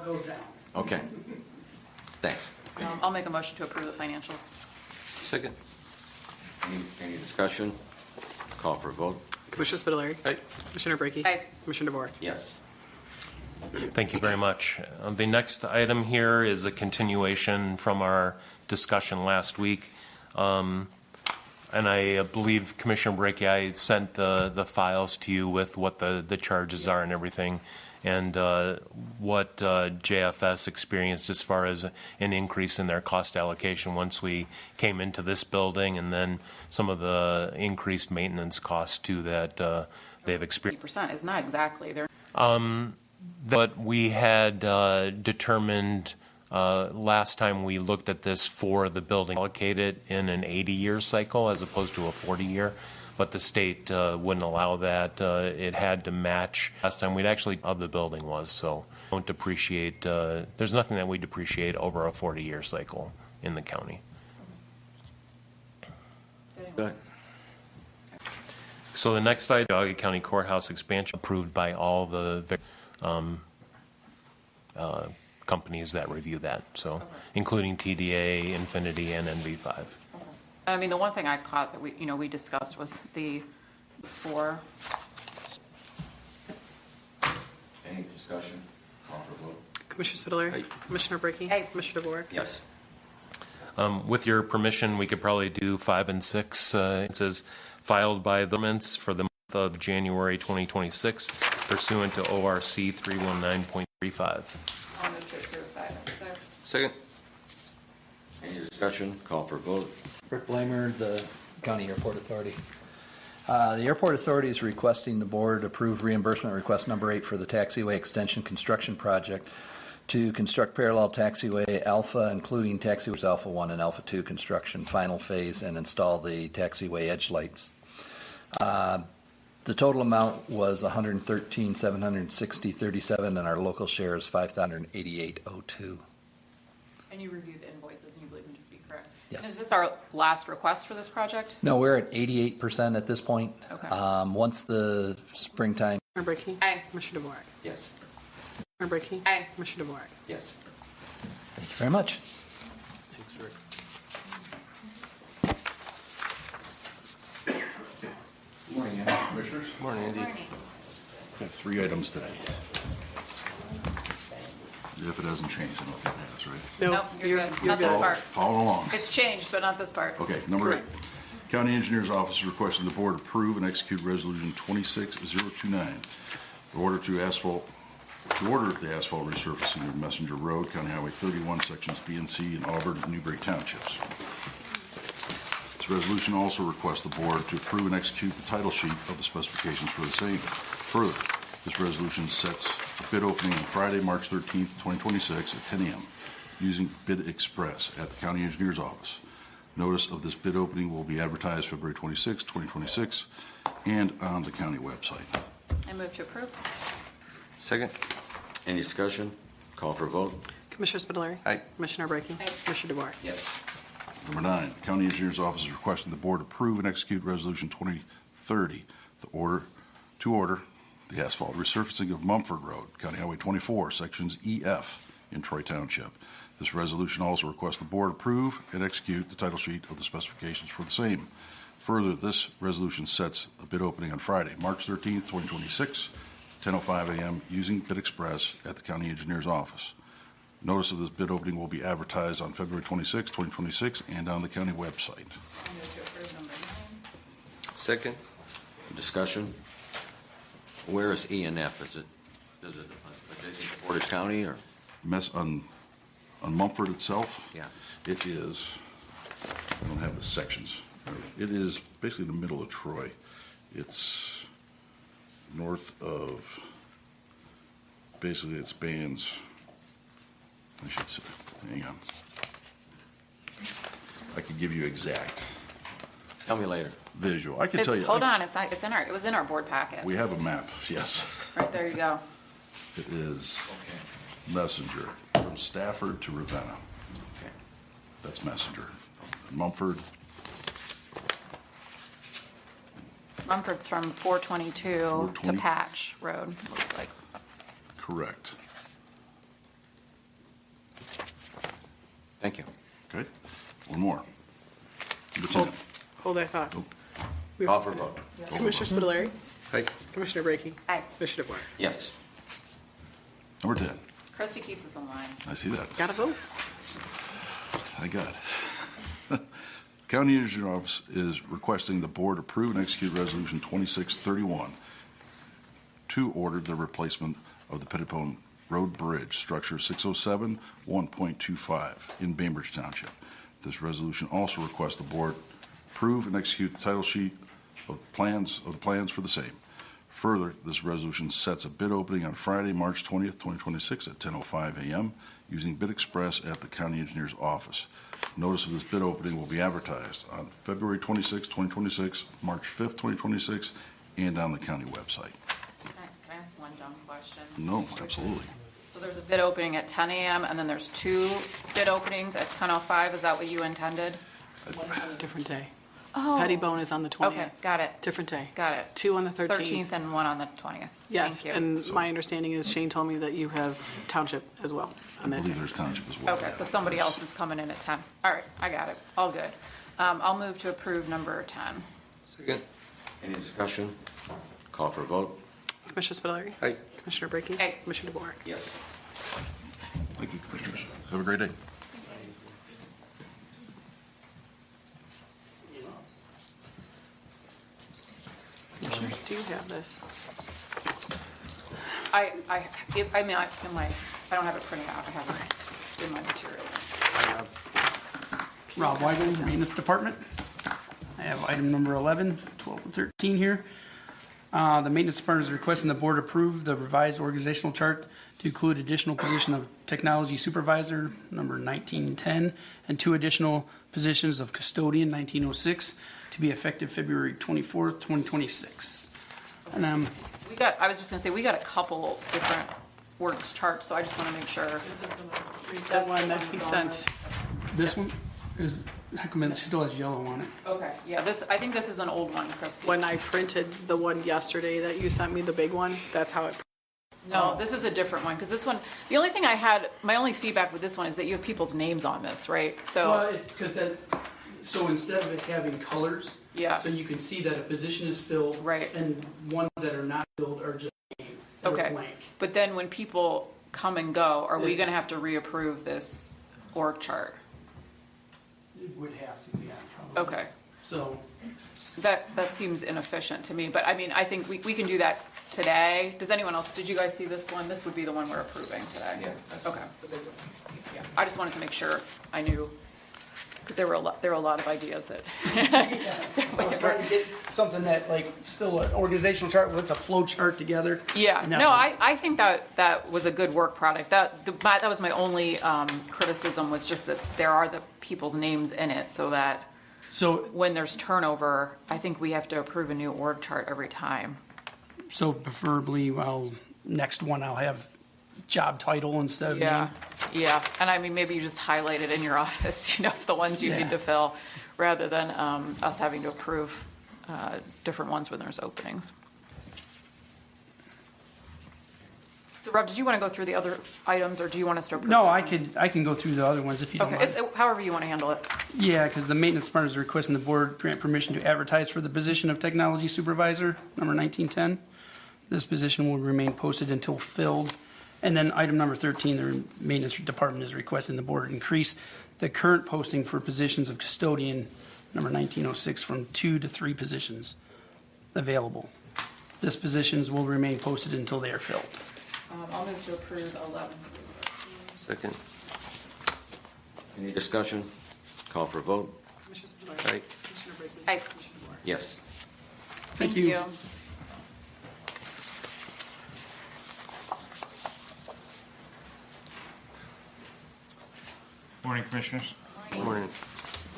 Goes down. Okay. Thanks. I'll make a motion to approve the financials. Second. Any discussion? Call for a vote. Commissioner Spitaleri. Aye. Commissioner Brackey. Aye. Commissioner DeVore. Yes. Thank you very much. The next item here is a continuation from our discussion last week. And I believe Commissioner Brackey, I sent the files to you with what the charges are and everything, and what JFS experienced as far as an increase in their cost allocation once we came into this building, and then some of the increased maintenance costs too that they've experienced. 50% is not exactly there. But we had determined last time we looked at this for the building allocated in an 80-year cycle as opposed to a 40-year. But the state wouldn't allow that. It had to match last time we'd actually of the building was. So don't depreciate. There's nothing that we depreciate over a 40-year cycle in the county. Good. So the next item, Geauga County Courthouse expansion, approved by all the companies that review that. So including TDA, Infinity, and NV5. I mean, the one thing I caught that we discussed was the four. Any discussion? Call for a vote. Commissioner Spitaleri. Aye. Commissioner Brackey. Aye. Commissioner DeVore. Yes. With your permission, we could probably do 5 and 6. It says filed by the governments for the month of January 2026 pursuant to ORC 319.35. I'll move to approve 5 and 6. Second. Any discussion? Call for a vote. Rick Blamer, the County Airport Authority. The Airport Authority is requesting the board approve reimbursement request number 8 for the taxiway extension construction project to construct parallel taxiway Alpha, including taxiways Alpha 1 and Alpha 2 construction final phase, and install the taxiway edge lights. The total amount was $113,760.37, and our local share is $5,088.02. And you reviewed the invoices and you believe them to be correct? Yes. Is this our last request for this project? No, we're at 88% at this point. Okay. Once the springtime. Commissioner Brackey. Aye. Commissioner DeVore. Yes. Commissioner Brackey. Aye. Commissioner DeVore. Yes. Thank you very much. Thanks, Rick. Good morning, Andy. Commissioners. Morning, Andy. I have 3 items today. If it hasn't changed, I don't think it has, right? No, Nope, you're good. Not this Follow- part. Follow along. It's changed, but not this part. Okay, number 8. County Engineer's Office is requesting the board approve and execute Resolution 26029. The order to order the asphalt resurfacing of Messenger Road, County Highway 31, sections B and C in Auburn and Newbury Townships. This resolution also requests the board to approve and execute the title sheet of the specifications for the same. Further, this resolution sets the bid opening on Friday, March 13th, 2026 at 10 a.m. using Bid Express at the County Engineer's Office. Notice of this bid opening will be advertised February 26, 2026 and on the county website. I move to approve. Second. Any discussion? Call for a vote. Commissioner Spitaleri. Aye. Commissioner Brackey. Aye. Commissioner DeVore. Yes. Number 9, County Engineer's Office is requesting the board approve and execute Resolution 2030, to order the asphalt resurfacing of Mumford Road, County Highway 24, sections EF in Troy Township. This resolution also requests the board approve and execute the title sheet of the specifications for the same. Further, this resolution sets a bid opening on Friday, March 13th, 2026, 10:05 a.m. using Bid Express at the County Engineer's Office. Notice of this bid opening will be advertised on February 26, 2026 and on the county website. I move to approve number 9. Second. Discussion? Where is E and F? Is it adjacent to Portage County or? On Mumford itself, Yeah. it is, I don't have the sections. It is basically in the middle of Troy. It's north of, basically it spans, I should say, hang on. I could give you exact Tell me later. visual. I can tell you. Hold on, it was in our board packet. We have a map, yes. Right there you go. It is Messenger, from Stafford to Ravenna. Okay. That's Messenger. Mumford, Mumford's from 422 to 420. Patch Road, looks like. correct. Thank you. Okay, one more. Number 10. Hold that thought. We- Call for vote. Commissioner Spudler. Aye. Commissioner Brackey. Aye. Commissioner DeBoer. Yes. Number 10. Christie keeps us in line. I see that. Got to vote. I got it. County Engineer Office is requesting the board approve and execute Resolution 2631 to order the replacement of the Pettipone Road Bridge, structure 607, 1.25 in Bainbridge Township. This resolution also requests the board approve and execute the title sheet of the plans for the same. Further, this resolution sets a bid opening on Friday, March 20th, 2026 at 10:05 a.m. using Bid Express at the County Engineer's office. Notice of this bid opening will be advertised on February 26, 2026, March 5th, 2026, and on the county website. Can I ask one dumb question? No, absolutely. So there's a bid opening at 10 a.m. and then there's 2 bid openings at 10:05. Is that what you intended? Different day. Oh. Pettibone is on the 20th. Okay, got it. Different day. Got it. 2 on the 13th. 13th and 1 on the 20th. Yes, Thank you. and my understanding is Shane told me that you have township as well I on that believe day. there's township as well. Okay, so somebody else is coming in at 10. All right, I got it. All good. I'll move to approve number 10. Second. Any discussion? Call for vote. Commissioner Spudler. Aye. Commissioner Brackey. Aye. Commissioner DeBoer. Yes. Thank you, Commissioners. Have a great day. Commissioners, do you have this? I don't have it printed out. I have it in my material. Rob Weigel, Maintenance Department. I have item number 11, 12, and 13 here. The Maintenance Department is requesting the board approve the revised organizational chart to include additional position of Technology Supervisor, number 1910, and 2 additional positions of Custodian, 1906, to be effective February 24th, 2026. And I was just gonna say, we got a couple different works charts, so I just wanna make sure. The one that he sent. this one is, how come it still has yellow on it? Okay, yeah, I think this is an old one, Christie. When I printed the one yesterday that you sent me, the big one, that's how it. No, this is a different one, because this one, the only thing my only feedback with this one is that you have people's names on this, right? Well, So, it's because that, so instead of it having colors, Yeah. so you can see that a position is filled. Right. And ones that are not filled are just named. They're okay. blank. But then when people come and go, are we Yeah. gonna have to reapprove this org chart? It would have to, yeah, probably. Okay. So, That seems inefficient to me, but I mean, I think we can do that today. Does anyone else, did you guys see this one? This would be the one we're approving today. Yeah. Okay. Yeah, I just wanted to make sure I knew, because there were a lot of ideas that. I was trying to get something that, like, still an organizational chart with a flow chart together. Yeah, And that's no, what- I think that was a good work product. That was my only criticism, was just that there are the people's names in it, so that So, when there's turnover, I think we have to approve a new org chart every time. so preferably, well, next one I'll have job title instead of Yeah, name. yeah, and I mean, maybe you just highlight it in your office, the ones you Yeah. need to fill, rather than us having to approve different ones when there's openings. So Rob, did you want to go through the other items, or do you want us to approve? No, them? I can go through the other ones if you don't Okay, mind. it's however you want to handle it. Yeah, because the maintenance department is requesting the board grant permission to advertise for the position of technology supervisor, number 1910. This position will remain posted until filled. And then item number 13, the maintenance department is requesting the board increase the current posting for positions of custodian, number 1906, from 2 to 3 positions available. This positions will remain posted until they are filled. I'll move to approve 11. Second. Any discussion? Call for vote. Commissioner Spudler. Aye. Commissioner Brackey. Aye. Commissioner DeBoer. Yes. Thank you. Morning, Commissioners. Morning.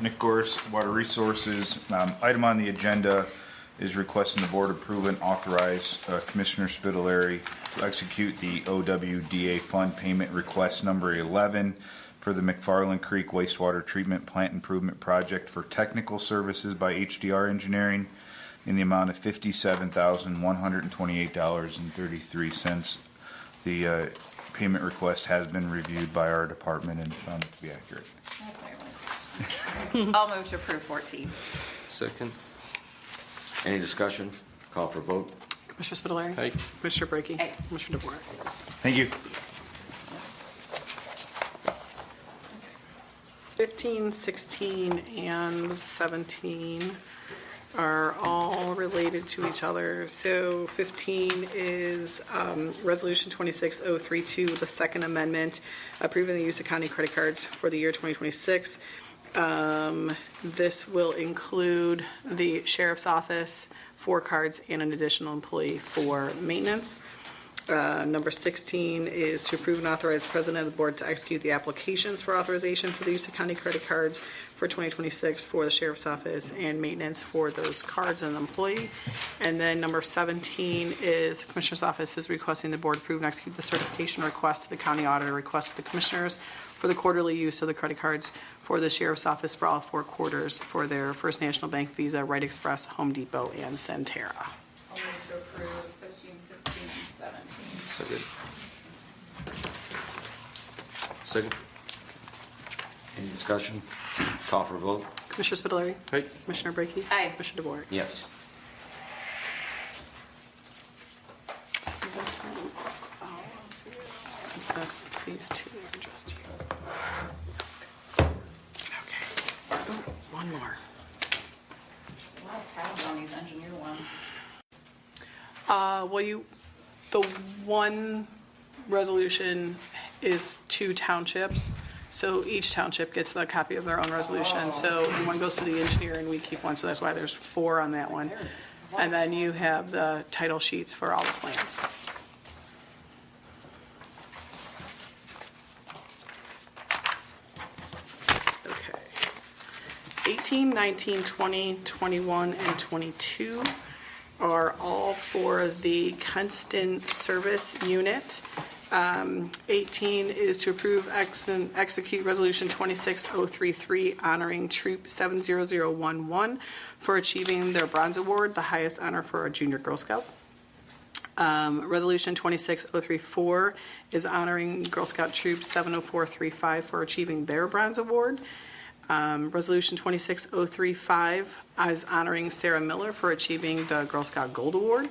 Nick Gorse, Water Resources. Item on the agenda is requesting the board approve and authorize Commissioner Spitaleri to execute the OWDA fund payment request number 11 for the McFarland Creek Wastewater Treatment Plant Improvement Project for technical services by HDR Engineering in the amount of $57,128.33. The payment request has been reviewed by our department and found it to be accurate. I'll move to approve 14. Second. Any discussion? Call for vote. Commissioner Spitaleri. Aye. Commissioner Brackey. Aye. Commissioner DeWort. Thank you. 15, 16, and 17 are all related to each other. So 15 is Resolution 26032, the second amendment, approving the use of county credit cards for the year 2026. This will include the sheriff's office, 4 cards, and an additional employee for maintenance. Number 16 is to approve and authorize the president of the board to execute the applications for authorization for the use of county credit cards for 2026 for the sheriff's office and maintenance for those cards and employee. And then number 17 is Commissioner's Office is requesting the board approve and execute the certification request to the county auditor request to the commissioners for the quarterly use of the credit cards for the sheriff's office for all 4 quarters for their First National Bank, Visa, Right Express, Home Depot, and Centera. I'll move to approve 15, 16, and 17. Second. Second. Any discussion? Call for vote. Commissioner Spitaleri. Aye. Commissioner Brackey. Aye. Commissioner DeWort. Yes. This one is all of you. These 2 are just you. Okay. Oh, one more. Let's have on these engineer ones. The one resolution is 2 townships, so each township gets a copy of their own resolution. So one goes to the engineer and we keep one, so that's why there's 4 on that one. And then you have the title sheets for all the plans. Okay. 18, 19, 20, 21, and 22 are all for the constant service unit. 18 is to approve and execute Resolution 26033 honoring Troop 70011 for achieving their Bronze Award, the highest honor for a junior Girl Scout. Resolution 26034 is honoring Girl Scout Troop 70435 for achieving their Bronze Award. Resolution 26035 is honoring Sarah Miller for achieving the Girl Scout Gold Award.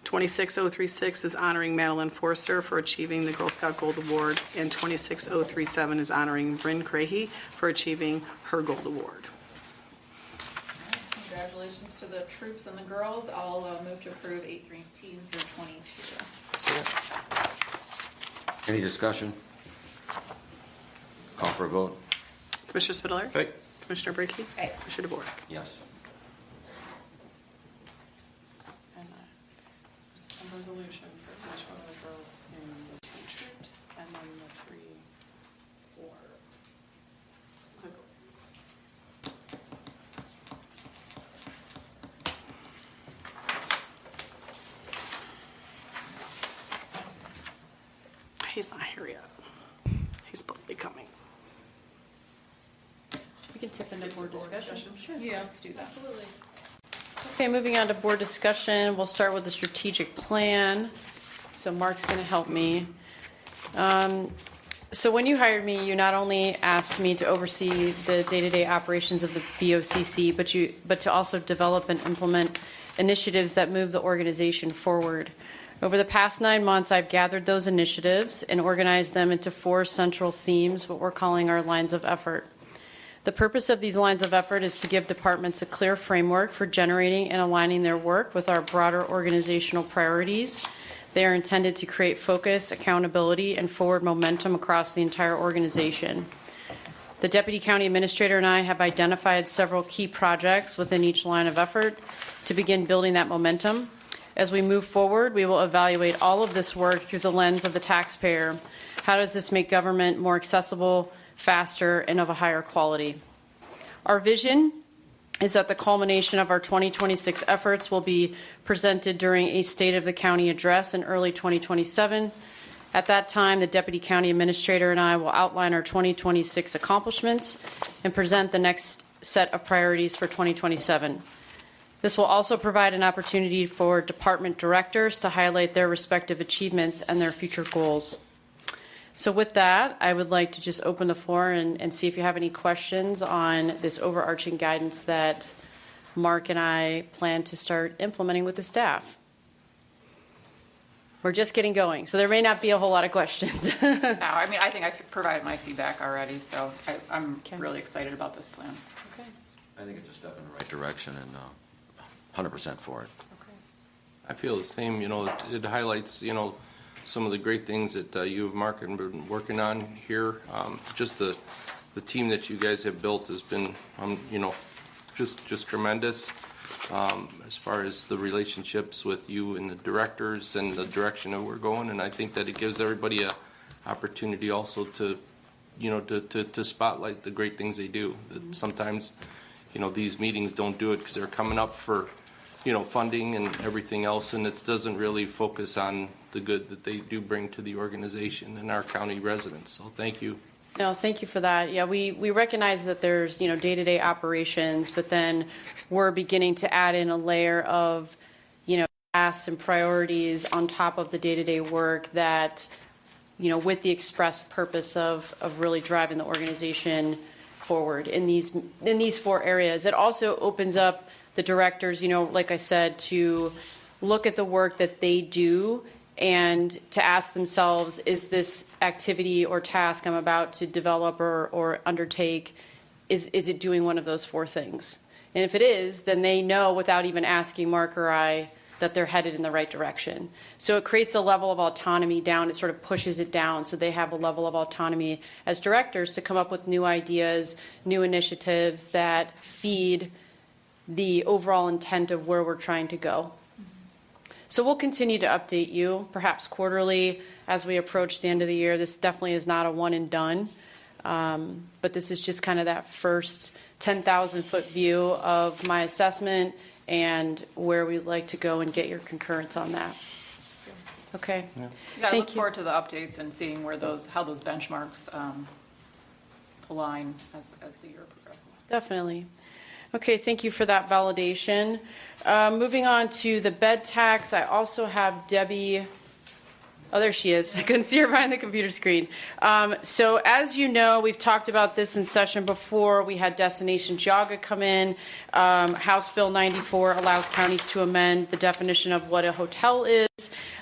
26036 is honoring Madeline Forster for achieving the Girl Scout Gold Award. And 26037 is honoring Bryn Crahy for achieving her Gold Award. Congratulations to the troops and the girls. I'll move to approve 18 through 22. Second. Any discussion? Call for a vote. Commissioner Spitaleri. Aye. Commissioner Brackey. Aye. Commissioner DeWort. Yes. And a resolution for each one of the girls in the 2 troops, and then the 3 for the girls. He's not here yet. He's supposed to be coming. We can tip into board discussion. Sure. Yeah, let's do that. Absolutely. Okay, moving on to board discussion. We'll start with the strategic plan. So Mark's going to help me. So when you hired me, you not only asked me to oversee the day-to-day operations of the BOCC, but to also develop and implement initiatives that move the organization forward. Over the past 9 months, I've gathered those initiatives and organized them into 4 central themes, what we're calling our lines of effort. The purpose of these lines of effort is to give departments a clear framework for generating and aligning their work with our broader organizational priorities. They are intended to create focus, accountability, and forward momentum across the entire organization. The Deputy County Administrator and I have identified several key projects within each line of effort to begin building that momentum. As we move forward, we will evaluate all of this work through the lens of the taxpayer. How does this make government more accessible, faster, and of a higher quality? Our vision is that the culmination of our 2026 efforts will be presented during a State of the County address in early 2027. At that time, the Deputy County Administrator and I will outline our 2026 accomplishments and present the next set of priorities for 2027. This will also provide an opportunity for department directors to highlight their respective achievements and their future goals. So with that, I would like to just open the floor and see if you have any questions on this overarching guidance that Mark and I plan to start implementing with the staff. We're just getting going, so there may not be a whole lot of questions. No, I mean, I think I've provided my feedback already, so I'm Okay. really excited about this plan. I think it's a step in the right direction and 100% for it. I feel the same, it highlights, some of the great things that you have, Mark, and been working on here. Just the team that you guys have built has been, just tremendous. As far as the relationships with you and the directors and the direction that we're going, and I think that it gives everybody a opportunity also to, to spotlight the great things they do. That sometimes, these meetings don't do it because they're coming up for, funding and everything else, and it doesn't really focus on the good that they do bring to the organization and our county residents. So thank you. No, thank you for that. Yeah, we recognize that there's, day-to-day operations, but then we're beginning to add in a layer of, tasks and priorities on top of the day-to-day work that, with the express purpose of really driving the organization forward in these 4 areas. It also opens up the directors, like I said, to look at the work that they do and to ask themselves, is this activity or task I'm about to develop or undertake, is it doing one of those 4 things? And if it is, then they know without even asking Mark or I that they're headed in the right direction. So it creates a level of autonomy down. It sort of pushes it down so they have a level of autonomy as directors to come up with new ideas, new initiatives that feed the overall intent of where we're trying to go. So we'll continue to update you, perhaps quarterly, as we approach the end of the year. This definitely is not a one and done, but this is just kind of that first 10,000-foot view of my assessment and where we'd like to go and get your concurrence on that. Okay. Yeah, I Thank look you. forward to the updates and seeing where how those benchmarks align as the year progresses. Definitely. Okay, thank you for that validation. Moving on to the bed tax, I also have Debbie. Oh, there she is. I couldn't see her behind the computer screen. So as you know, we've talked about this in session before. We had Destination Geauga come in. House Bill 94 allows counties to amend the definition of what a hotel is,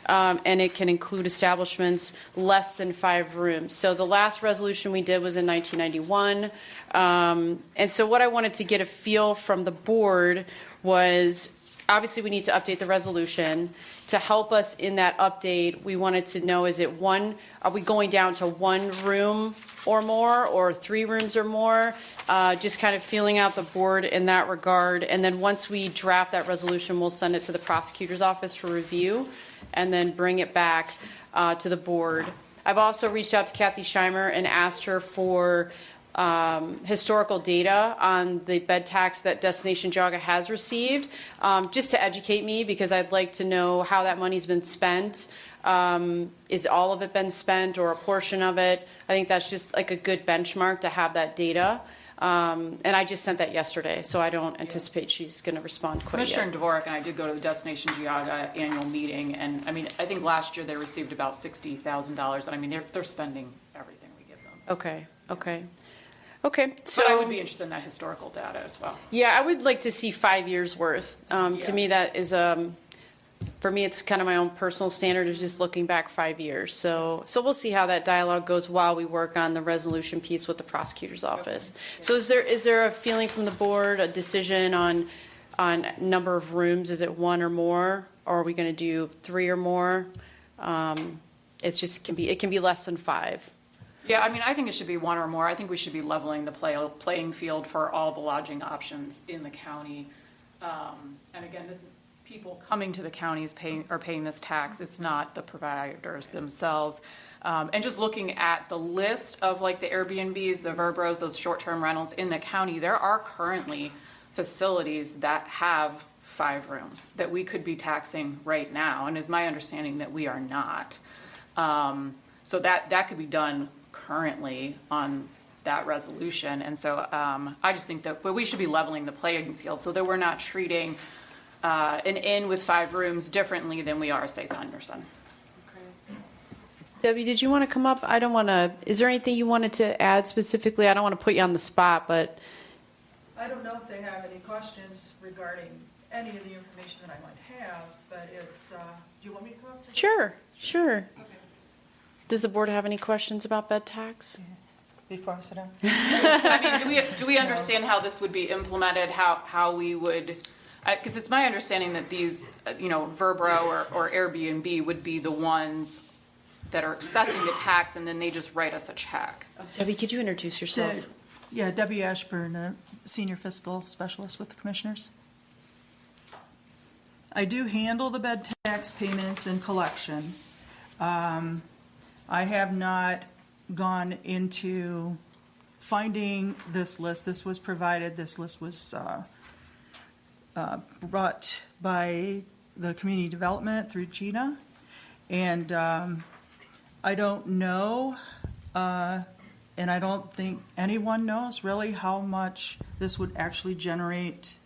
and it can include establishments less than 5 rooms. So the last resolution we did was in 1991. And so what I wanted to get a feel from the board was, obviously we need to update the resolution. To help us in that update, we wanted to know, are we going down to 1 room or more, or 3 rooms or more? Just kind of feeling out the board in that regard. And then once we draft that resolution, we'll send it to the prosecutor's office for review and then bring it back to the board. I've also reached out to Kathy Scheimer and asked her for historical data on the bed tax that Destination Geauga has received, just to educate me, because I'd like to know how that money's been spent. Is all of it been spent or a portion of it? I think that's just like a good benchmark to have that data. And I just sent that yesterday, so I don't anticipate she's going to respond quite Commissioner yet. Dvorak and I did go to the Destination Geauga annual meeting, and I think last year they received about $60,000, and they're spending everything we give them. Okay. So I would be interested in that historical data as well. Yeah, I would like to see 5 years worth. To me, that is, for me, it's kind of my own personal standard of just looking back 5 years. So we'll see how that dialogue goes while we work on the resolution piece with the prosecutor's office. So is there a feeling from the board, a decision on number of rooms? Is it 1 or more, or are we going to do 3 or more? It can be less than 5. Yeah, I think it should be 1 or more. I think we should be leveling the playing field for all the lodging options in the county. And again, this is people coming to the counties paying this tax. It's not the providers themselves. And just looking at the list of like the Airbnbs, the Verbros, those short-term rentals in the county, there are currently facilities that have 5 rooms that we could be taxing right now. And it's my understanding that we are not. So that could be done currently on that resolution. And so I just think that we should be leveling the playing field so that we're not treating an inn with 5 rooms differently than we are, say, the Henderson. Debbie, did you want to come up? I don't want to, is there anything you wanted to add specifically? I don't want to put you on the spot, but I don't know if they have any questions regarding any of the information that I might have, but it's, do you want me to come up to? sure. Okay. Does the board have any questions about bed tax? Before I sit down? I mean, do we understand how this would be implemented, how we would, because it's my understanding that these, Verbro or Airbnb would be the ones that are assessing the tax, and then they just write us a check. Debbie, could you introduce yourself? Yeah, Debbie Ashburn, Senior Fiscal Specialist with the Commissioners. I do handle the bed tax payments and collection. I have not gone into finding this list. This was provided, this list was brought by the Community Development through Gina. And I don't know, and I don't think anyone knows really how much this would actually generate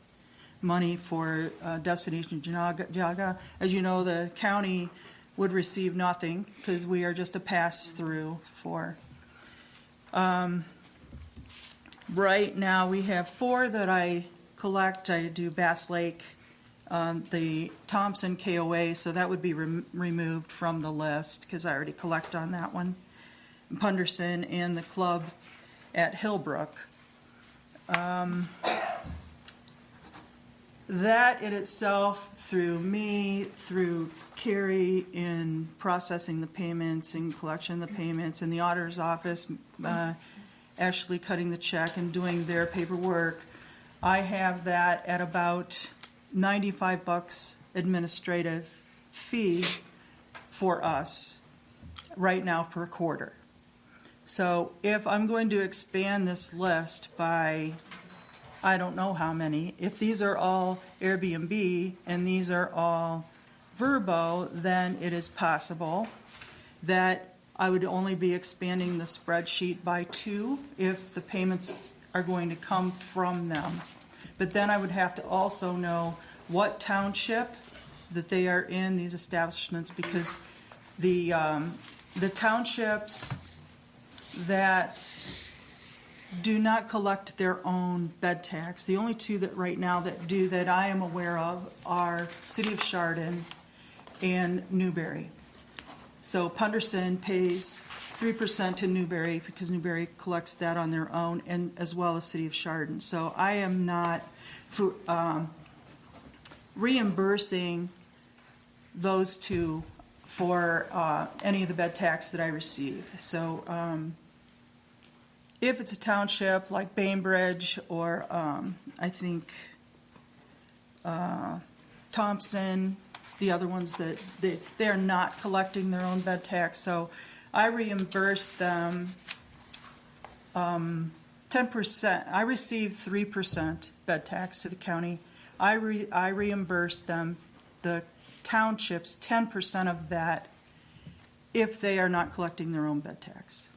money for Destination Geauga. As you know, the county would receive nothing because we are just a pass-through for. Right now, we have 4 that I collect. I do Bass Lake, the Thompson KOA, so that would be removed from the list because I already collect on that one. Punderson and the club at Hillbrook. That in itself, through me, through Carrie in processing the payments and collection of the payments, and the auditor's office actually cutting the check and doing their paperwork, I have that at about $95 administrative fee for us right now per quarter. So if I'm going to expand this list by, I don't know how many, if these are all Airbnb and these are all Vrbo, then it is possible that I would only be expanding the spreadsheet by 2 if the payments are going to come from them. But then I would have to also know what township that they are in, these establishments, because the townships that do not collect their own bed tax, the only 2 that right now that do that I am aware of are City of Chardon and Newberry. So Punderson pays 3% to Newberry because Newberry collects that on their own, and as well as City of Chardon. So I am not for, reimbursing those 2 for any of the bed tax that I receive. So if it's a township like Bainbridge or I think Thompson, the other ones that they are not collecting their own bed tax, so I reimburse them 10%. I receive 3% bed tax to the county. I reimburse them, the townships, 10% of that if they are not collecting their own bed tax.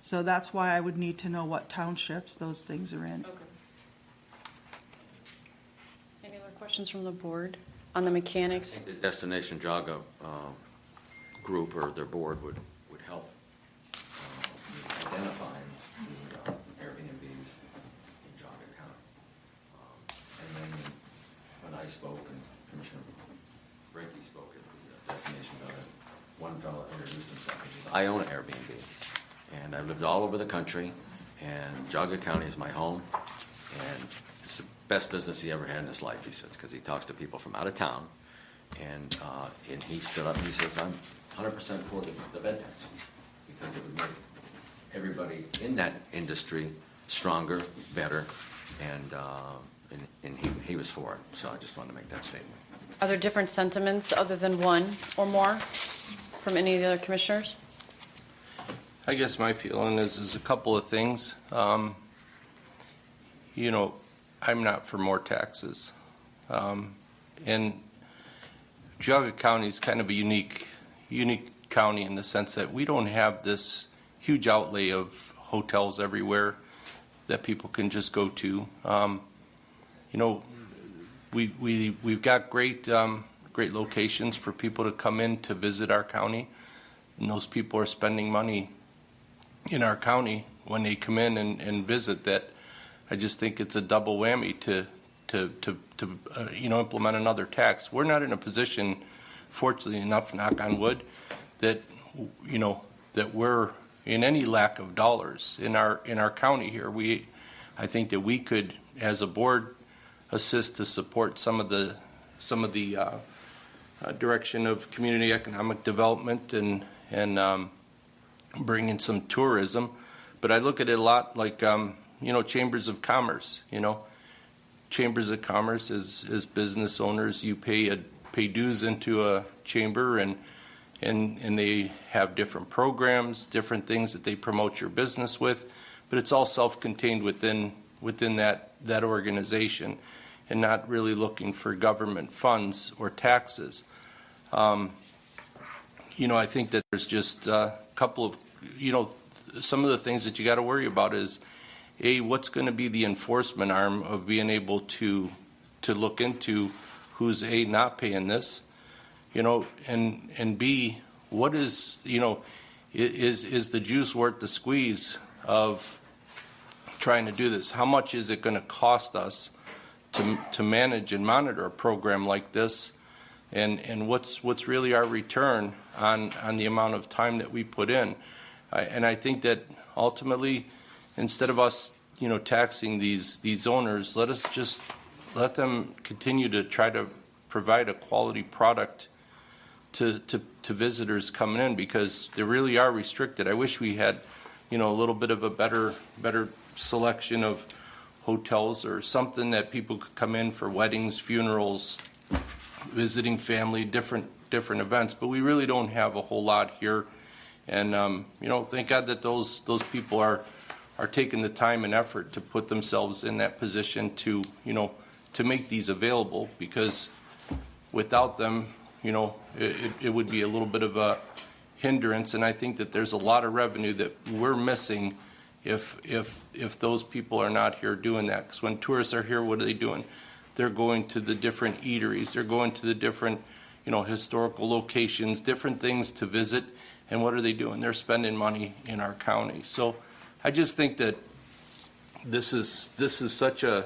So that's why I would need to know what townships those things are in. Okay. Any other questions from the board on the mechanics? I think the Destination Geauga group or their board would help identifying the Airbnbs in Geauga County. And then when I spoke and Commissioner Reiki spoke at the Destination Geauga, one fellow introduced himself. He said, I own an Airbnb, and I've lived all over the country, and Geauga County is my home, and it's the best business he ever had in his life, he says, because he talks to people from out of town, and he stood up and he says, I'm 100% for the bed tax, because it would make everybody in that industry stronger, better, and he was for it. So I just wanted to make that statement. Are there different sentiments other than one or more from any of the other commissioners? I guess my feeling is a couple of things. I'm not for more taxes. And Geauga County is kind of a unique county in the sense that we don't have this huge outlay of hotels everywhere that people can just go to. We've got great locations for people to come in to visit our county. and those people are spending money in our county when they come in and visit, that I just think it's a double whammy to implement another tax. We're not in a position, fortunately enough, knock on wood, that that we're in any lack of dollars in our county here. I think that we could, as a board, assist to support some of the direction of community economic development and bring in some tourism. But I look at it a lot like chambers of commerce. Chambers of commerce, as business owners, you pay dues into a chamber, and they have different programs, different things that they promote your business with, but it's all self-contained within that organization, and not really looking for government funds or taxes. I think that there's just a couple of, some of the things that you got to worry about is, A, what's going to be the enforcement arm of being able to look into who's, A, not paying this, and B, what is, is the juice worth the squeeze of trying to do this? How much is it going to cost us to manage and monitor a program like this? And what's really our return on the amount of time that we put in? And I think that ultimately, instead of us, taxing these owners, let them continue to try to provide a quality product to visitors coming in, because they really are restricted. I wish we had, a little bit of a better selection of hotels or something that people could come in for weddings, funerals, visiting family, different events. But we really don't have a whole lot here. And, thank God that those people are taking the time and effort to put themselves in that position to make these available, because without them, it would be a little bit of a hindrance. And I think that there's a lot of revenue that we're missing if those people are not here doing that. Because when tourists are here, what are they doing? They're going to the different eateries. They're going to the different, historical locations, different things to visit. And what are they doing? They're spending money in our county. So I just think that this is such a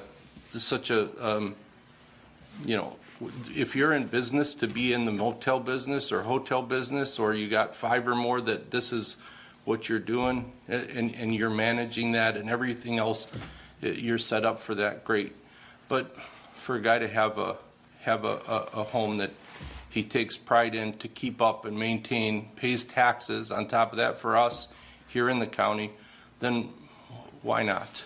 if you're in business to be in the motel business or hotel business, or you got 5 or more that this is what you're doing, and you're managing that and everything else, you're set up for that, great. But for a guy to have a home that he takes pride in, to keep up and maintain, pays taxes on top of that for us here in the county, then why not?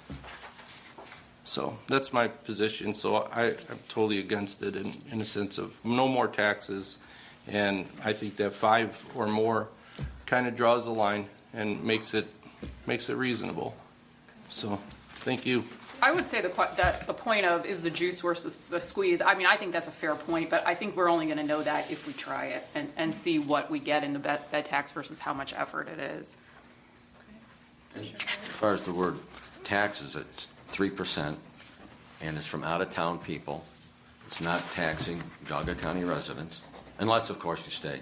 So that's my position. So I'm totally against it in a sense of no more taxes. And I think that 5 or more kind of draws the line and makes it reasonable. So thank you. I would say that the point of, is the juice worth the squeeze? I mean, I think that's a fair point, but I think we're only going to know that if we try it and see what we get in the bed tax versus how much effort it is. As far as the word taxes, it's 3%, and it's from out-of-town people. It's not taxing Geauga County residents, unless, of course, you stay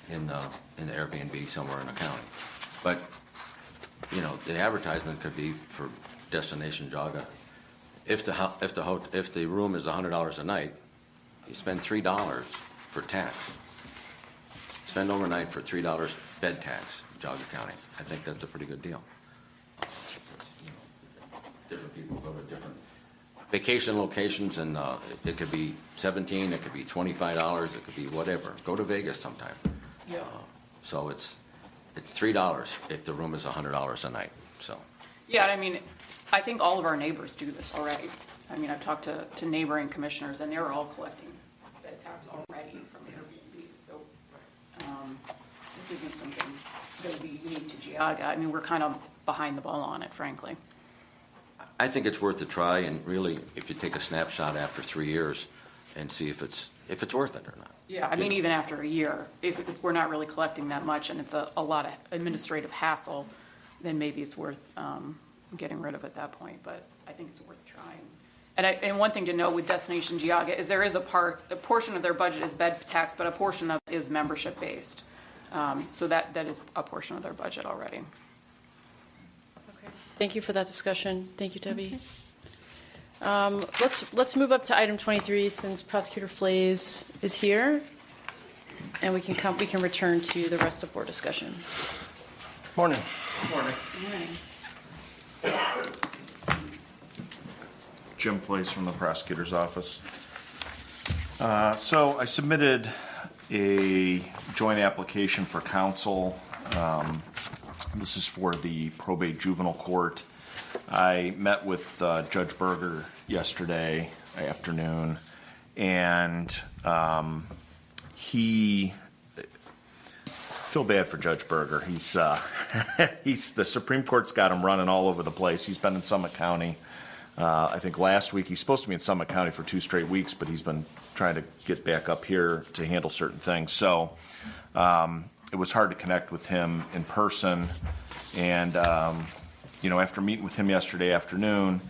in the Airbnb somewhere in the county. But, the advertisement could be for Destination Geauga. If the room is $100 a night, you spend $3 for tax. Spend overnight for $3 bed tax, Geauga County. I think that's a pretty good deal. Different people go to different vacation locations, and it could be $17, it could be $25, it could be whatever. Go to Vegas sometime. Yeah. So it's $3 if the room is $100 a night. So. Yeah, I mean, I think all of our neighbors do this already. I mean, I've talked to neighboring commissioners, and they're all collecting bed tax already from Airbnb. So this isn't something that would be unique to Geauga. I mean, we're kind of behind the ball on it, frankly. I think it's worth a try, and really, if you take a snapshot after 3 years and see if it's worth it or not. Yeah, I mean, even after a year, if we're not really collecting that much and it's a lot of administrative hassle, then maybe it's worth getting rid of at that point. But I think it's worth trying. And one thing to know with Destination Geauga is there is a portion of their budget is bed tax, but a portion of it is membership based. So that is a portion of their budget already. Thank you for that discussion. Thank you, Debbie. Let's move up to item 23 since Prosecutor Flays is here, and we can return to the rest of board discussion. Morning. Jim Flays from the prosecutor's office. So I submitted a joint application for counsel. This is for the probate juvenile court. I met with Judge Berger yesterday afternoon, and he feel bad for Judge Berger. He's the Supreme Court's got him running all over the place. He's been in Summit County. I think last week he's supposed to be in Summit County for 2 straight weeks, but he's been trying to get back up here to handle certain things. So it was hard to connect with him in person. And after meeting with him yesterday afternoon,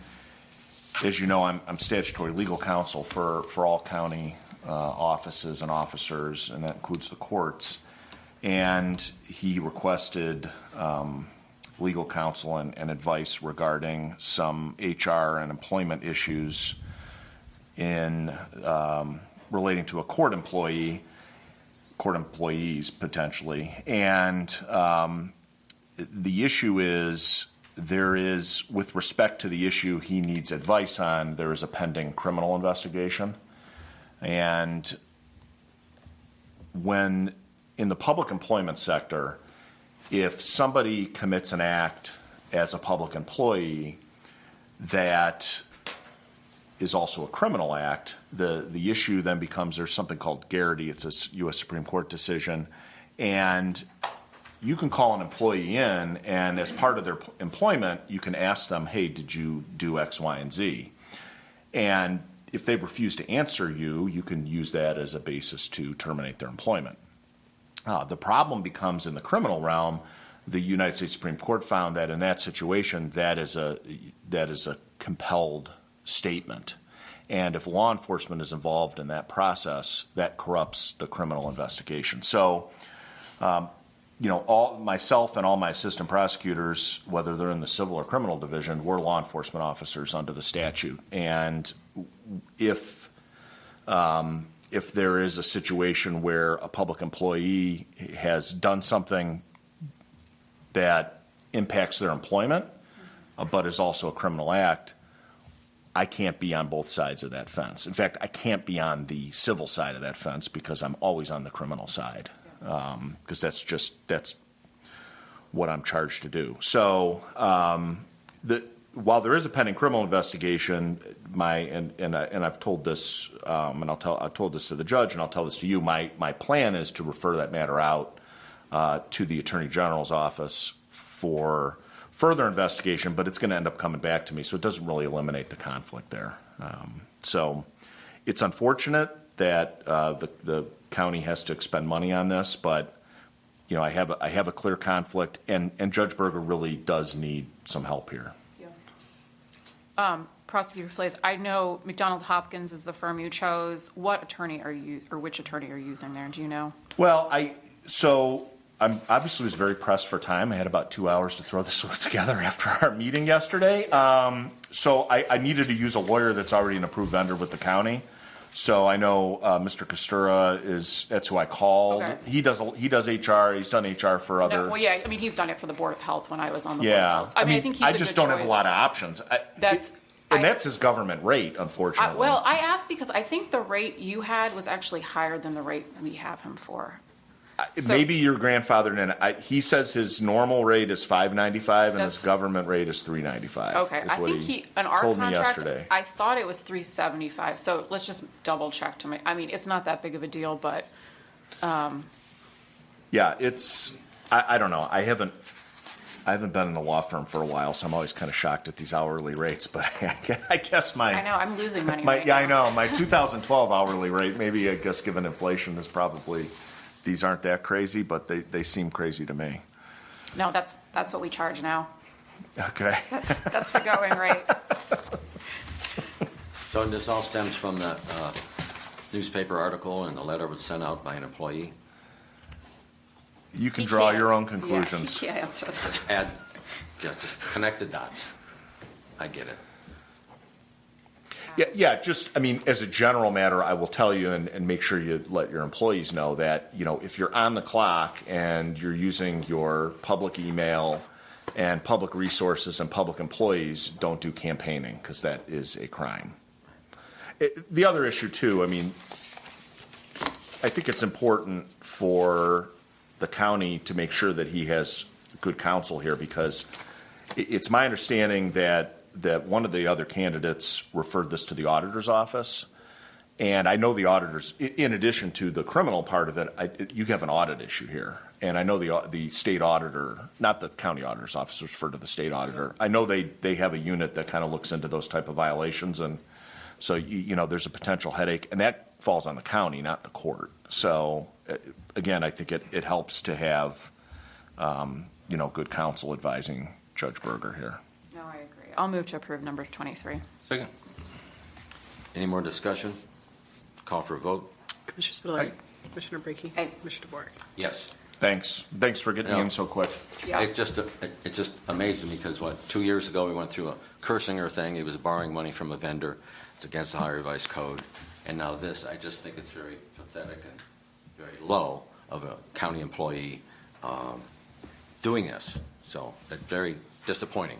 as you know, I'm statutory legal counsel for all county offices and officers, and that includes the courts. And he requested legal counsel and advice regarding some HR and employment issues in relating to a court employees potentially. And the issue is, with respect to the issue he needs advice on, there is a pending criminal investigation. And when in the public employment sector, if somebody commits an act as a public employee that is also a criminal act, the issue then becomes there's something called Garrity. It's a U.S. Supreme Court decision. And you can call an employee in, and as part of their employment, you can ask them, hey, did you do X, Y, and Z? And if they refuse to answer you, you can use that as a basis to terminate their employment. The problem becomes in the criminal realm. The United States Supreme Court found that in that situation, that is a compelled statement. And if law enforcement is involved in that process, that corrupts the criminal investigation. So, myself and all my assistant prosecutors, whether they're in the civil or criminal division, we're law enforcement officers under the statute. And if there is a situation where a public employee has done something that impacts their employment, but is also a criminal act, I can't be on both sides of that fence. In fact, I can't be on the civil side of that fence because I'm always on the criminal side, because that's what I'm charged to do. So while there is a pending criminal investigation, I've told this, and I've told this to the judge, and I'll tell this to you. My plan is to refer that matter out to the Attorney General's office for further investigation, but it's going to end up coming back to me, so it doesn't really eliminate the conflict there. So it's unfortunate that the county has to expend money on this, but I have a clear conflict, and Judge Berger really does need some help here. Prosecutor Flays, I know McDonald Hopkins is the firm you chose. What attorney are you, or which attorney are you using there? Do you know? Well, I'm obviously was very pressed for time. I had about 2 hours to throw this together after our meeting yesterday. So I needed to use a lawyer that's already an approved vendor with the county. So I know Mr. Costura that's who I called. Okay. He does HR. He's done HR for other. No, well, yeah, I mean, he's done it for the Board of Health when I was on the Board of Yeah, Health. I mean, I think he's I a just good don't have a choice. lot of options. That's his government rate, unfortunately. Well, I asked because I think the rate you had was actually higher than the rate we have him for. Maybe your grandfather and he says his normal rate is $5.95 and his government rate is $3.95. Okay, I think in our told me contract, yesterday. I thought it was $3.75. So let's just double check to me. I mean, it's not that big of a deal, but yeah, it's I don't know. I haven't been in a law firm for a while, so I'm always kind of shocked at these hourly rates. But I guess I know I'm losing money. I know my 2012 hourly rate. Maybe I guess given inflation is probably. These aren't that crazy, but they seem crazy to me. No, that's what we charge now. Okay. That's the going rate. So this all stems from that newspaper article and the letter was sent out by an employee? You can He draw can't. your own Yeah, conclusions. he can't answer that. Add, just connect the dots. I get it. Yeah, just, I mean, as a general matter, I will tell you and make sure you let your employees know that, you know, if you're on the clock and you're using your public email and public resources and public employees, don't do campaigning, because that is a crime. The other issue, too, I mean, I think it's important for the county to make sure that he has good counsel here, because it's my understanding that one of the other candidates referred this to the auditor's office. And I know the auditors, in addition to the criminal part of it, you have an audit issue here. And I know the state auditor, not the county auditor's office, referred to the state auditor. I know they have a unit that kind of looks into those type of violations. And so, you know, there's a potential headache. And that falls on the county, not the court. So, again, I think it helps to have, you know, good counsel advising Judge Berger here. No, I agree. I'll move to approve number 23. Second. Any more discussion? Call for a vote? Commissioner Spudler. Commissioner Brackey. Aye. Commissioner DeBoer. Yes. Thanks for getting Yeah. in so quick. Yeah. It's just amazing because 2 years ago we went through a Kersinger thing. He was borrowing money from a vendor. It's against the Ohio Revised Code. And now this, I just think it's very pathetic and very low of a county employee doing this. So it's very disappointing.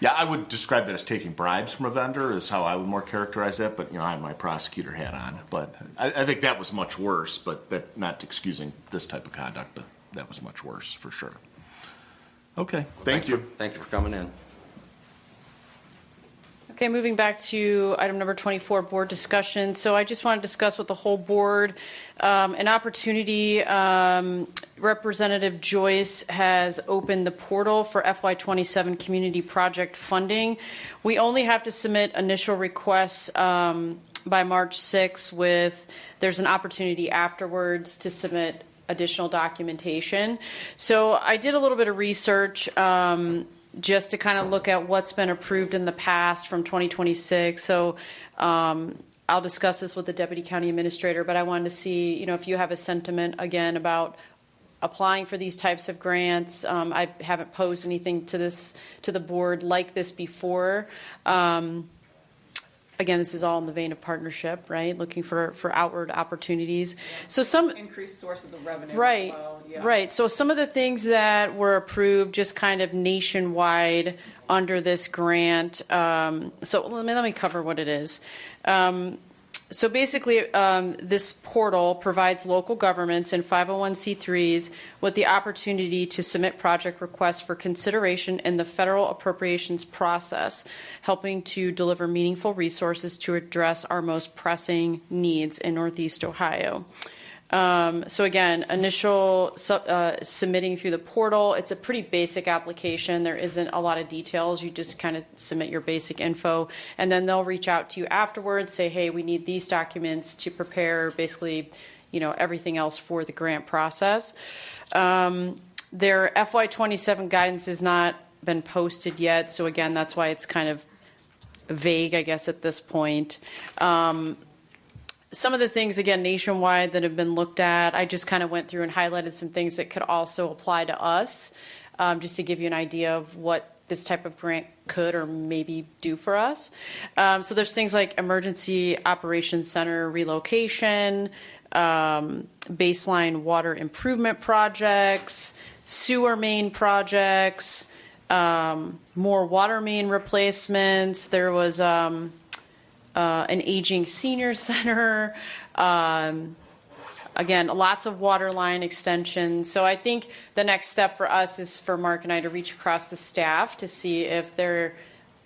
Yeah, I would describe that as taking bribes from a vendor is how I would more characterize that, but, you know, I have my prosecutor hat on. But I think that was much worse, but that, not excusing this type of conduct, but that was much worse for sure. Okay, thank you. Thank you for coming in. Okay, moving back to item number 24, board discussion. So I just want to discuss with the whole board an opportunity. Representative Joyce has opened the portal for FY27 community project funding. We only have to submit initial requests by March 6th there's an opportunity afterwards to submit additional documentation. So I did a little bit of research just to kind of look at what's been approved in the past from 2026. So I'll discuss this with the Deputy County Administrator, but I wanted to see, you know, if you have a sentiment again about applying for these types of grants. I haven't posed anything to the board like this before. Again, this is all in the vein of partnership, right? Looking for outward opportunities. So some Increased sources of revenue right, as well. Yeah. right. So some of the things that were approved just kind of nationwide under this grant. So let me cover what it is. So basically, this portal provides local governments and 501c3s with the opportunity to submit project requests for consideration in the federal appropriations process, helping to deliver meaningful resources to address our most pressing needs in Northeast Ohio. So again, initial submitting through the portal, it's a pretty basic application. There isn't a lot of details. You just kind of submit your basic info, and then they'll reach out to you afterwards, say, hey, we need these documents to prepare basically, you know, everything else for the grant process. Their FY27 guidance has not been posted yet, so again, that's why it's kind of vague, I guess, at this point. Some of the things, again, nationwide that have been looked at, I just kind of went through and highlighted some things that could also apply to us, just to give you an idea of what this type of grant could or maybe do for us. So there's things like Emergency Operations Center relocation, baseline water improvement projects, sewer main projects, more water main replacements. There was an aging senior center, again, lots of water line extensions. So I think the next step for us is for Mark and I to reach across the staff to see if there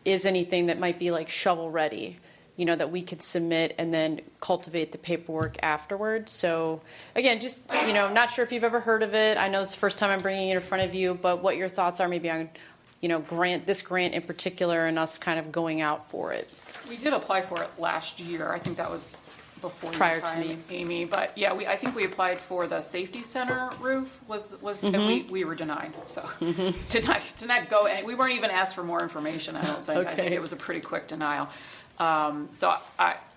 is anything that might be like shovel ready, you know, that we could submit and then cultivate the paperwork afterwards. So again, just, you know, not sure if you've ever heard of it. I know it's the first time I'm bringing it in front of you, but what your thoughts are maybe on, you know, this grant in particular and us kind of going out for it. We did apply for it last year. I think that was before your Prior to time, me. Amy. But yeah, I think we applied for the safety center roof and we were denied. So did not go. And we weren't even asked for more information. I don't think. I think Okay. it was a pretty quick denial. So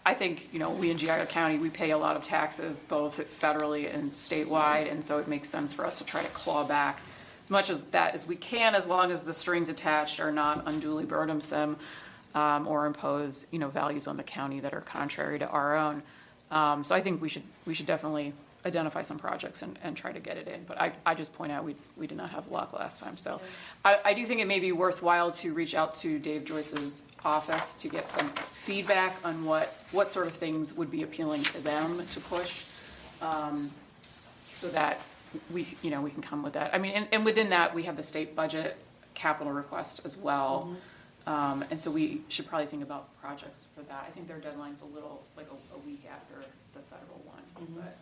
I think, we in Geauga County, we pay a lot of taxes, both federally and statewide, and so it makes sense for us to try to claw back as much of that as we can, as long as the strings attached are not unduly burdensome, or impose, values on the county that are contrary to our own. So I think we should definitely identify some projects and try to get it in. But I just point out, we did not have luck last time. So I do think it may be worthwhile to reach out to Dave Joyce's office to get some feedback on what sort of things would be appealing to them to push, so that we can come with that. I mean, and within that, we have the state budget capital request as well. And so we should probably think about projects for that. I think their deadline's a little, like a week after the federal one. But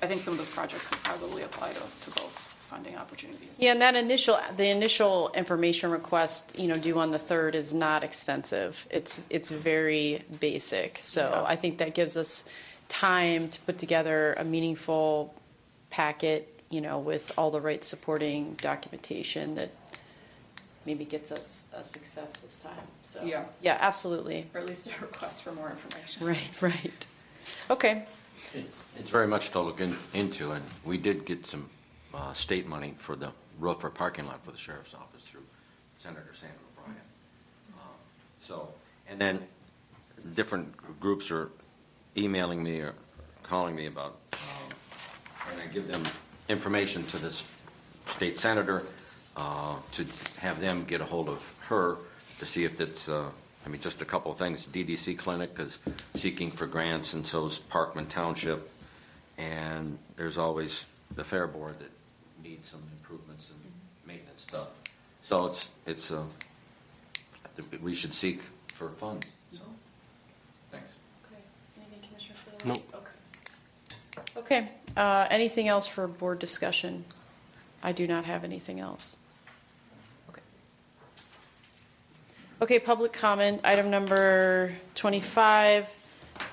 I think some of those projects could probably apply to both funding opportunities. Yeah, and the initial information request, due on the 3rd is not extensive. It's very basic. So Yeah. I think that gives us time to put together a meaningful packet, with all the right supporting documentation that maybe gets us a success this time. So yeah, absolutely. Or at least a request for more information. Right. Okay. It's very much to look into, and we did get some state money for the roof or parking lot for the sheriff's office through Senator Sam O'Brien. And then different groups are emailing me or calling me about, and I give them information to this state senator to have them get a hold of her to see if it's, just a couple of things. DDC Clinic is seeking for grants, and so is Parkman Township. And there's always the Fair Board that needs some improvements and maintenance stuff. So we should seek for funds. So, thanks. Okay. Anything, Commissioner Fiddler? Nope. Okay. Anything else for board discussion? I do not have anything else. Okay, public comment, item number 25.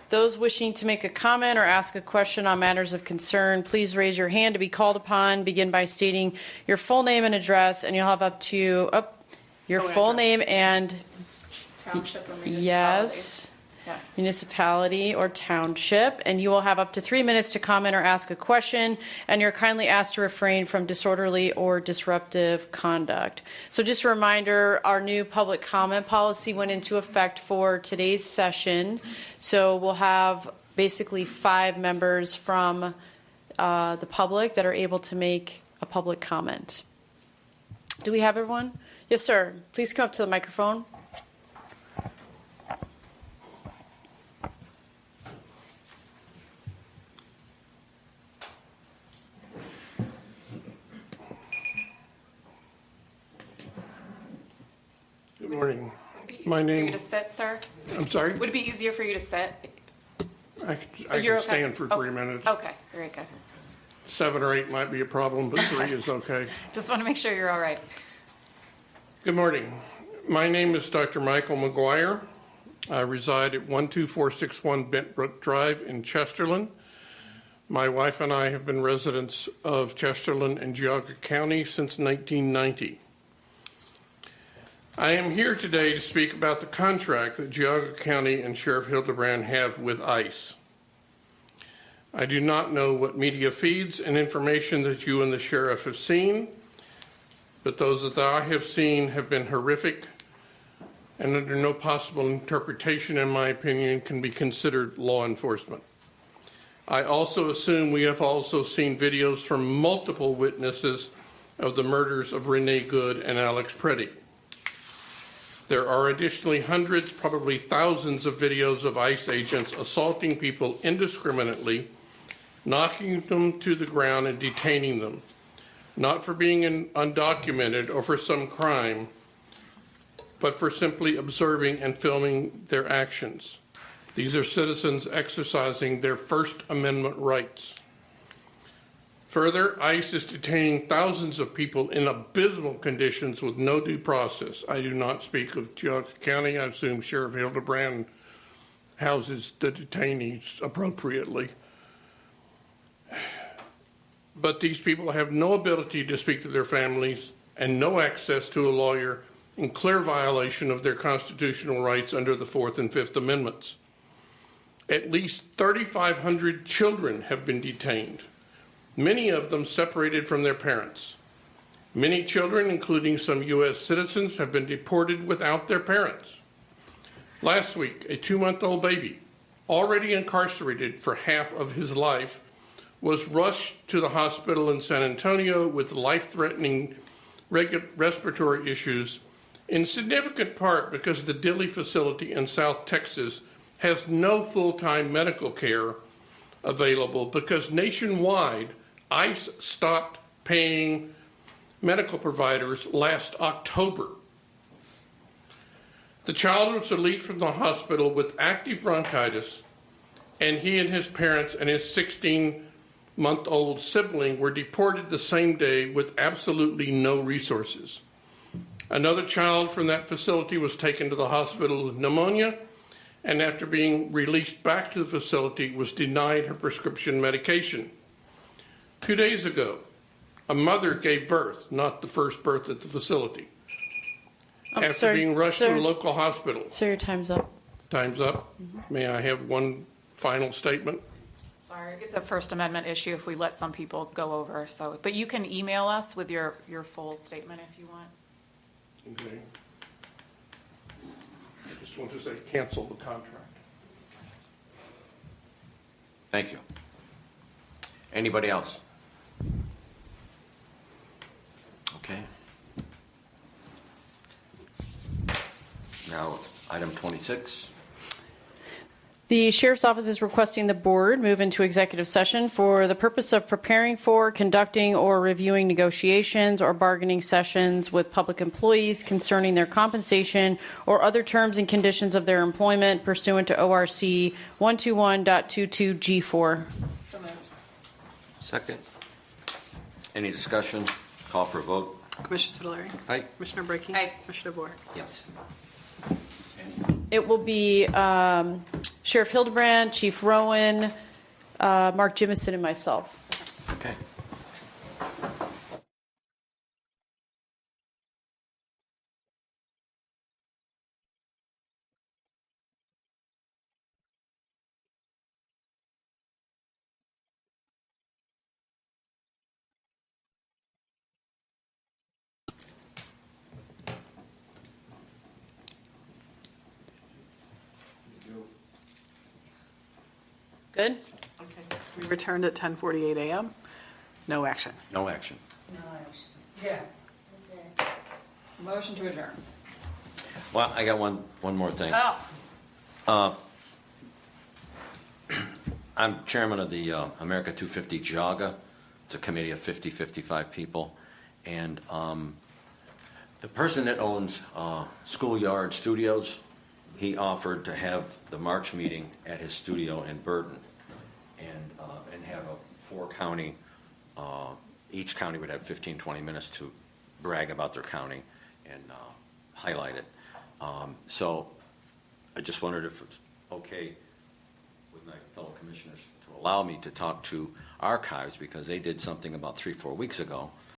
Those wishing to make a comment or ask a question on matters of concern, please raise your hand to be called upon. Begin by stating your full name and address, and you'll have up to your full name and Township or municipality. yes, Yeah. municipality or township, and you will have up to 3 minutes to comment or ask a question, and you're kindly asked to refrain from disorderly or disruptive conduct. So just a reminder, our new public comment policy went into effect for today's session. So we'll have basically 5 members from the public that are able to make a public comment. Do we have everyone? Yes, sir. Please come up to the microphone. Good morning. My For you name, to sit, sir? I'm sorry, Would it be easier for you to sit? I You're can okay? stand for 3 Okay. minutes. Okay, very good. 7 or 8 might be a problem, but 3 is okay. Just want to make sure you're all right. Good morning. My name is Dr. Michael McGuire. I reside at 12461 Bent Brook Drive in Chesterland. My wife and I have been residents of Chesterland and Geauga County since 1990. I am here today to speak about the contract that Geauga County and Sheriff Hildebrand have with ICE. I do not know what media feeds and information that you and the sheriff have seen, but those that I have seen have been horrific and under no possible interpretation, in my opinion, can be considered law enforcement. I also assume we have also seen videos from multiple witnesses of the murders of Renee Good and Alex Preddy. There are additionally hundreds, probably thousands of videos of ICE agents assaulting people indiscriminately, knocking them to the ground and detaining them, not for being undocumented or for some crime, but for simply observing and filming their actions. These are citizens exercising their First Amendment rights. Further, ICE is detaining thousands of people in abysmal conditions with no due process. I do not speak of Geauga County. I assume Sheriff Hildebrand houses the detainees appropriately. But these people have no ability to speak to their families and no access to a lawyer, in clear violation of their constitutional rights under the 4th and 5th Amendments. At least 3,500 children have been detained, many of them separated from their parents. Many children, including some U.S. citizens, have been deported without their parents. Last week, a 2-month-old baby, already incarcerated for half of his life, was rushed to the hospital in San Antonio with life-threatening respiratory issues, in significant part because the Dilley facility in South Texas has no full-time medical care available because nationwide ICE stopped paying medical providers last October. The child was released from the hospital with active bronchitis, and he and his parents and his 16-month-old sibling were deported the same day with absolutely no resources. Another child from that facility was taken to the hospital with pneumonia, and after being released back to the facility was denied her prescription medication. 2 days ago, a mother gave birth, not the first birth at the facility, after being rushed to a local hospital. So your time's up. Time's up. May I have one final statement? Sorry, it's a First Amendment issue if we let some people go over, so, but you can email us with your full statement if you want. Okay. I just want to say cancel the contract. Thank you. Anybody else? Okay. Now, item 26. The Sheriff's Office is requesting the board move into executive session for the purpose of preparing for, conducting, or reviewing negotiations or bargaining sessions with public employees concerning their compensation or other terms and conditions of their employment pursuant to ORC 121.22G4. So moved. Second. Any discussion? Call for a vote. Commissioner Spudler. Aye. Commissioner Brackey. Aye. Commissioner DeVore. Yes. It will be Sheriff Hildebrand, Chief Rowan, Mark Jimison, and myself. Okay. Good? Okay. We returned at 10:48 a.m. No action. No action. Yeah. Okay. Motion to adjourn. Well, I got one more thing. Oh, I'm chairman of the America 250 Geauga. It's a committee of 55 people. And the person that owns Schoolyard Studios, he offered to have the March meeting at his studio in Burton and have a 4-county, each county would have 15, 20 minutes to brag about their county and highlight it. So I just wondered if it's okay with my fellow commissioners to allow me to talk to archives because they did something about 3-4 weeks ago